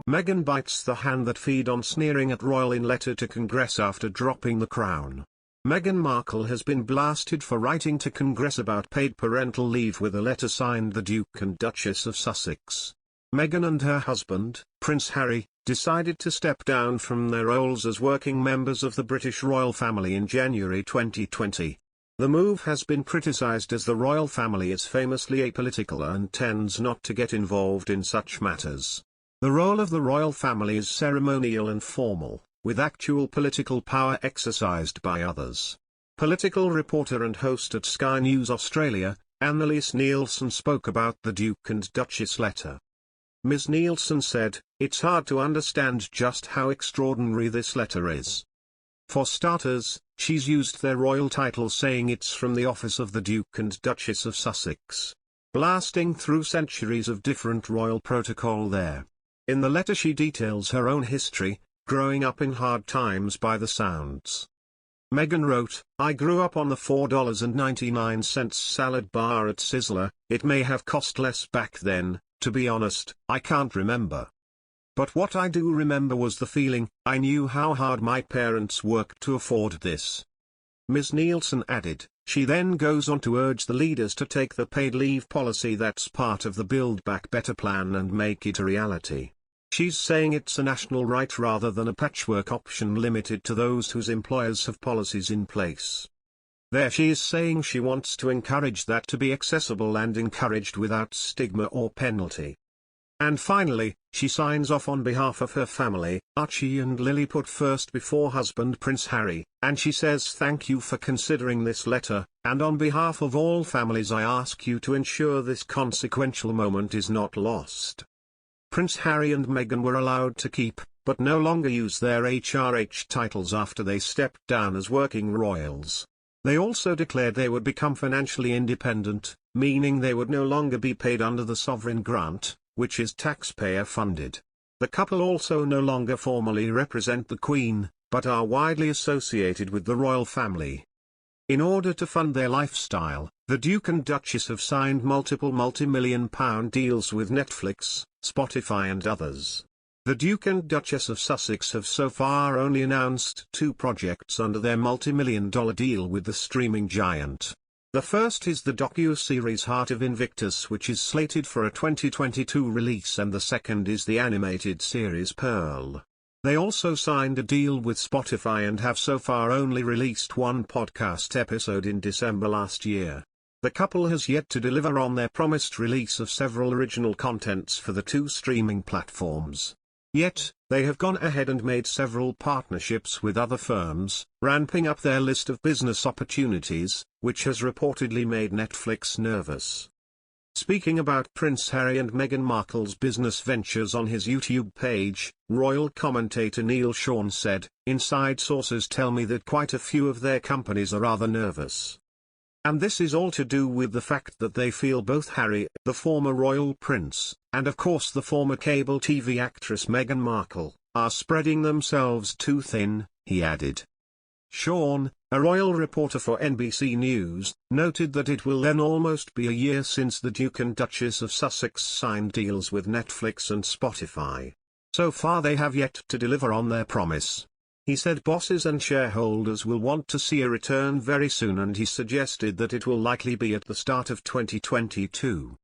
Meghan bites the hand that feed on sneering at royal in letter to Congress after dropping the crown. Meghan Markle has been blasted for writing to Congress about paid parental leave with a letter signed the Duke and Duchess of Sussex. Meghan and her husband, Prince Harry, decided to step down from their roles as working members of the British royal family in January 2020. The move has been criticised as the royal family is famously apolitical and tends not to get involved in such matters. The role of the royal family is ceremonial and formal, with actual political power exercised by others. Political reporter and host at Sky News Australia, Annalise Nielsen spoke about the Duke and Duchess letter. Ms. Nielsen said, "It's hard to understand just how extraordinary this letter is. For starters, she's used their royal title saying it's from the office of the Duke and Duchess of Sussex, blasting through centuries of different royal protocol there. In the letter she details her own history, growing up in hard times by the sounds. Meghan wrote, "I grew up on the $4.99 salad bar at Sizzler. It may have cost less back then, to be honest, I can't remember. But what I do remember was the feeling, I knew how hard my parents worked to afford this." Ms. Nielsen added, she then goes on to urge the leaders to take the paid leave policy that's part of the Build Back Better plan and make it a reality. She's saying it's a national right rather than a patchwork option limited to those whose employers have policies in place. There she is saying she wants to encourage that to be accessible and encouraged without stigma or penalty. And finally, she signs off on behalf of her family, Archie and Lily put first before husband Prince Harry, and she says thank you for considering this letter, and on behalf of all families I ask you to ensure this consequential moment is not lost. Prince Harry and Meghan were allowed to keep, but no longer use their HRH titles after they stepped down as working royals. They also declared they would become financially independent, meaning they would no longer be paid under the sovereign grant, which is taxpayer-funded. The couple also no longer formally represent the Queen, but are widely associated with the royal family. In order to fund their lifestyle, the Duke and Duchess have signed multiple multi-million-pound deals with Netflix, Spotify and others. The Duke and Duchess of Sussex have so far only announced 2 projects under their multi-million-dollar deal with the streaming giant. The first is the docu-series Heart of Invictus, which is slated for a 2022 release, and the second is the animated series Pearl. They also signed a deal with Spotify and have so far only released 1 podcast episode in December last year. The couple has yet to deliver on their promised release of several original contents for the 2 streaming platforms. Yet, they have gone ahead and made several partnerships with other firms, ramping up their list of business opportunities, which has reportedly made Netflix nervous. Speaking about Prince Harry and Meghan Markle's business ventures on his YouTube page, royal commentator Neil Sean said, "Inside sources tell me that quite a few of their companies are rather nervous. And this is all to do with the fact that they feel both Harry, the former royal prince, and of course the former cable TV actress Meghan Markle, are spreading themselves too thin," he added. Sean, a royal reporter for NBC News, noted that it will then almost be a year since the Duke and Duchess of Sussex signed deals with Netflix and Spotify. So far they have yet to deliver on their promise. He said bosses and shareholders will want to see a return very soon, and he suggested that it will likely be at the start of 2022.